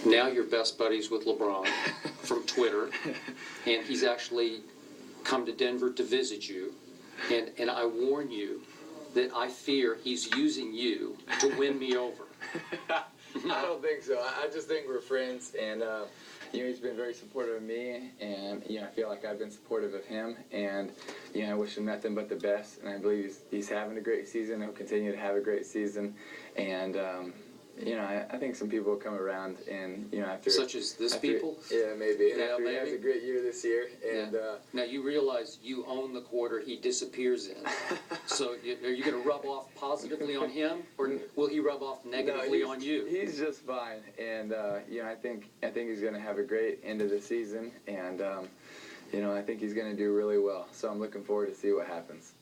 Now you're best buddies with LeBron from Twitter, and he's actually come to Denver to visit you. And I warn you that I fear he's using you to win me over. I don't think so. I just think we're friends, and he's been very supportive of me, and I feel like I've been supportive of him, and I wish him nothing but the best, and I believe he's having a great season. He'll continue to have a great season, and I think some people will come around, and after such as people. Yeah, maybe. And Yeah, after maybe. He has a great year this year, and now you realize you own the quarter he disappears in. So are you going to rub off positively on him, or will he rub off negatively on you? He's just fine, and I think he's going to have a great end of the season, and I think he's going to do really well. So I'm looking forward to see what happens.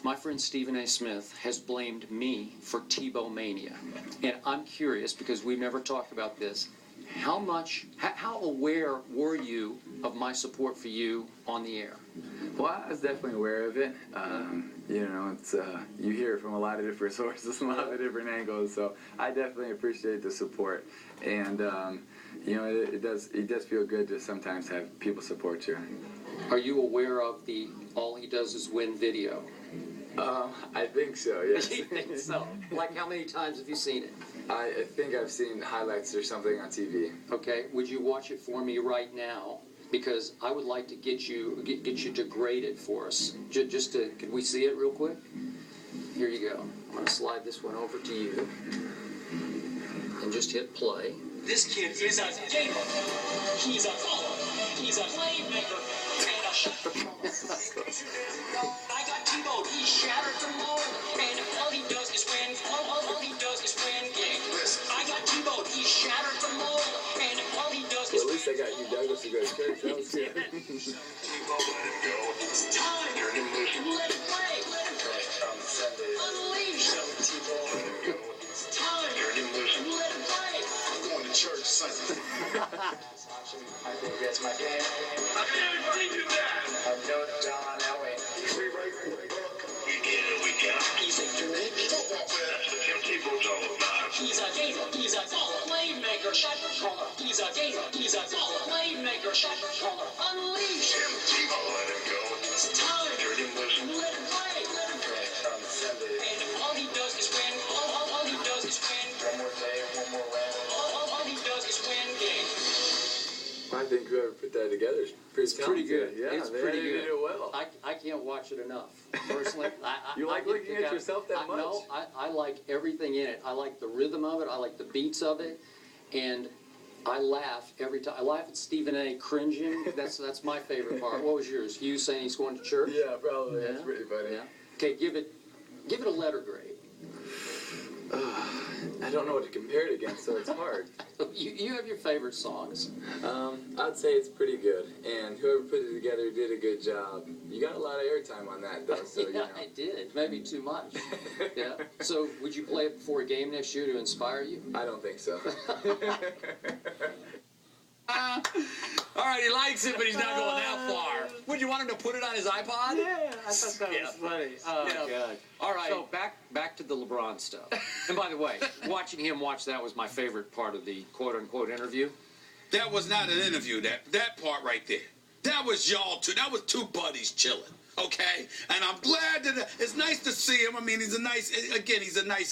My friend Stephen A. Smith has blamed me for Tebow mania. And I'm curious, because we've never talked about this, how aware were you of my support for you on the air? Well, I was definitely aware of it. It's you hear it from a lot of different sources, a lot of different angles. So I definitely appreciate the support, and it does feel good to sometimes have people support you. Are you aware of the "all he does is win" video? I think so, yes. You think so? Like, how many times have you seen it? I think I've seen highlights or something on TV. Okay, would you watch it for me right now? Because I would like to get you to grade it for us. Could we see it real quick? Here you go. I'm going to slide this one over to you. And just hit play. This kid is a gamer. He's a baller. He's a playmaker. And a shot. I got Tebow. He shattered the mold. And all he does is win. All he does is win games. I got Tebow. He shattered the mold. And all he does is win. Well, at least I got you, Douglas, to go to church. That was good. Tebow, let him go. It's time. Let him play. Let him play. Unleash. Tebow, let him go. It's time. Let him play. I'm going to church Sunday. I think that's my game. I can't believe you that. I'm doing it John Elway. We get it, we got it. He's a unique football player. That's what Tim Tebow's all about. He's a gamer. He's a baller. Playmaker. Shot caller. He's a gamer. He's a baller. Playmaker. Shot caller. Unleash. Tim Tebow, let him go. It's time. Let him play. Let him play. On Sunday. And all he does is win. All he does is win. One more day, one more win. All he does is win games. I think whoever put that together is pretty talented. Pretty good. Yeah, It's they pretty edited good. it well. I can't watch it enough. Personally, You like looking at yourself that much? No, I like everything in it. I like the rhythm of it. I like the beats of it, and I laugh every time. I laugh at Stephen A. cringing. That's my favorite part. What was yours? You saying he's going to church? Yeah, probably. Yeah. That's pretty funny. Yeah. Okay, give it a letter grade. I don't know what to compare it against, so it's hard. You have your favorite songs. I'd say it's pretty good, and whoever put it together did a good job. You got a lot of airtime on that, though, so Yeah, I did. Maybe too much. Yeah. So would you play it before a game next year to inspire you? I don't think so. All right, he likes it, but he's not going that far. Would you want him to put it on his iPod? Yeah, I thought that was funny. Oh, God. All right. So back to the LeBron stuff. And by the way, watching him watch that was my favorite part of the quote-unquote interview. That was not an interview, that part right there. That was y'all two. That was two buddies chilling. Okay? And I'm glad that it's nice to see him. I mean, he's a nice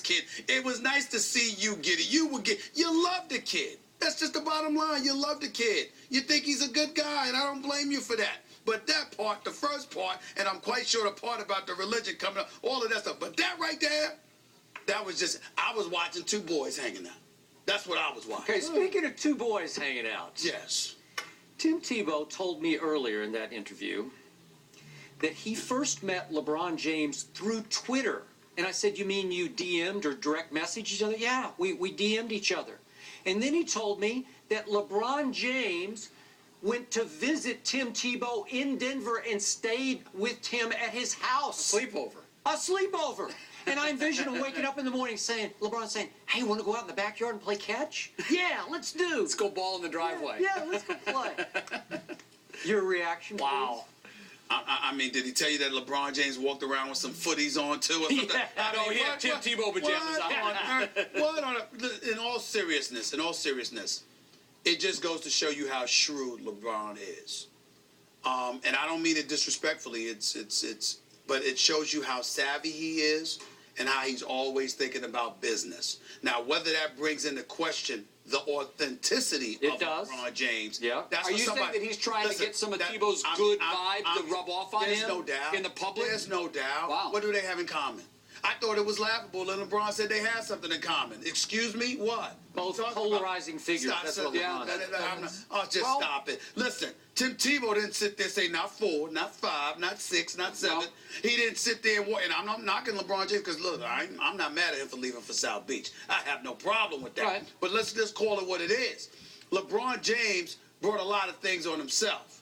kid. It was nice to see you get it. You love the kid. That's just the bottom line. You love the kid. You think he's a good guy, and I don't blame you for that. But that part, the first part, and I'm quite sure the part about the religion coming up, all of that stuff. But that right there, that was just, I was watching two boys hanging out. That's what I was watching. Okay, speaking of two boys hanging out. Yes. Tim Tebow told me earlier in that interview that he first met LeBron James through Twitter. And I said, you mean you DM'd or direct messaged each other? Yeah, we DM'd each other. And then he told me that LeBron James went to visit Tim Tebow in Denver and stayed with Tim at his house. A sleepover. And I envision him waking up in the morning saying, LeBron saying, hey, want to go out in the backyard and play catch? Yeah, let's do. Let's go ball in the driveway. Yeah, let's go play. Your reaction, wow. please? I mean, did he tell you that LeBron James walked around with some footies on too? Or something? Yeah. I mean, He had Tim Tebow pajamas on. In all seriousness, it just goes to show you how shrewd LeBron is. And I don't mean it disrespectfully. But it shows you how savvy he is and how he's always thinking about business. Now, whether that brings into question the authenticity of LeBron James. Yeah. That's Are you saying that he's trying to get some of Tebow's good vibes to rub off on him? There's no doubt. In the public? There's no doubt. Wow. What do they have in common? I thought it was laughable that LeBron said they had something in common. Excuse me? What? Both polarizing figures. Stop, That's what LeBron stop it. Listen, Tim Tebow didn't sit there and say not 4, not 5, not 6, not 7. No. He didn't sit there and I'm not knocking LeBron James because, look, I'm not mad at him for leaving for South Beach. I have no problem with that. Right. But let's just call it what it is. LeBron James brought a lot of things on himself.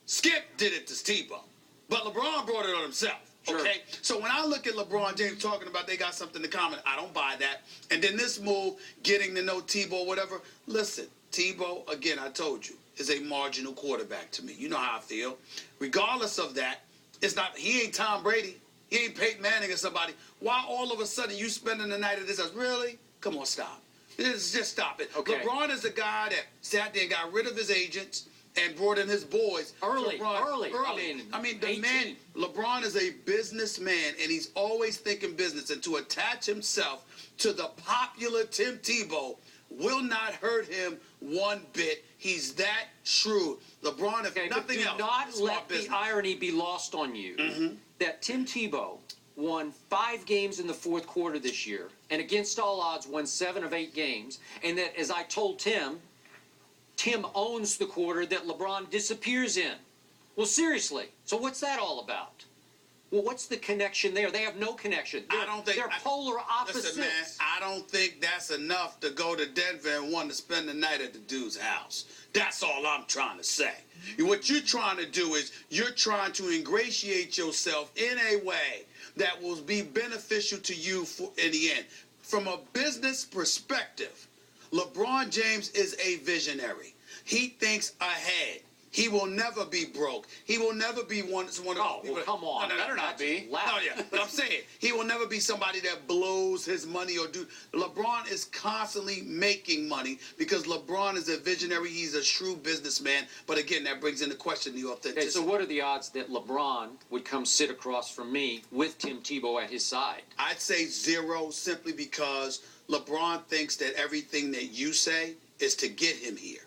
Skip did it to Tebow, but LeBron brought it on himself. Sure. Okay, so when I look at LeBron James talking about they got something in common, I don't buy that. And then this move, getting to know Tebow, whatever. Listen, Tebow, again, I told you, is a marginal quarterback to me. You know how I feel. Regardless of that, it's not. He ain't Tom Brady. He ain't Peyton Manning or somebody. Why all of a sudden you spending the night at this house? Really? Come on, stop. Just stop it. Okay. LeBron is the guy that sat there and got rid of his agents and brought in his boys Early. I mean, the 18. man, LeBron is a businessman, and he's always thinking business. And to attach himself to the popular Tim Tebow will not hurt him one bit. He's that shrewd. LeBron, if nothing else, do not let business. the irony be lost on you that Tim Tebow won 5 games in the fourth quarter this year, and against all odds won 7 of 8 games, and that, as I told Tim owns the quarter that LeBron disappears in. Well, seriously. So what's that all about? Well, what's the connection there? They have no connection. They're polar opposites. Listen, man, I don't think that's enough to go to Denver and want to spend the night at the dude's house. That's all I'm trying to say. What you're trying to do is you're trying to ingratiate yourself in a way that will be beneficial to you in the end. From a business perspective, LeBron James is a visionary. He thinks ahead. He will never be broke. He will never be one of those people. Well, come on. No, Better not be. No, yeah. But I'm saying he will never be somebody that blows his money or do. LeBron is constantly making money because LeBron is a visionary. He's a shrewd businessman. But again, that brings into question the authenticity. Okay, so what are the odds that LeBron would come sit across from me with Tim Tebow at his side? I'd say 0 simply because LeBron thinks that everything that you say is to get him here.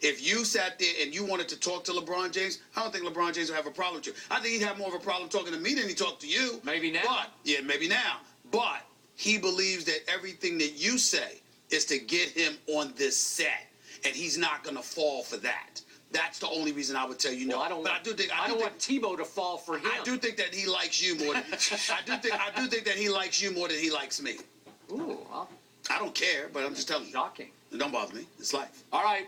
If you sat there and you wanted to talk to LeBron James, I don't think LeBron James would have a problem with you. I think he'd have more of a problem talking to me than he talked to you. Maybe now. Maybe now. But he believes that everything that you say is to get him on this set, and he's not going to fall for that. That's the only reason I would tell you no. Well, I don't want Tebow to fall for him. I do think that he likes you more. I do think that he likes you more than he likes me. Ooh, well, I don't care, but I'm just telling you. shocking. It don't bother me. It's life. All right.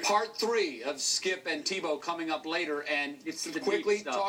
Part 3 of Skip and Tebow coming up later, and It's the quickly deep stuff. talk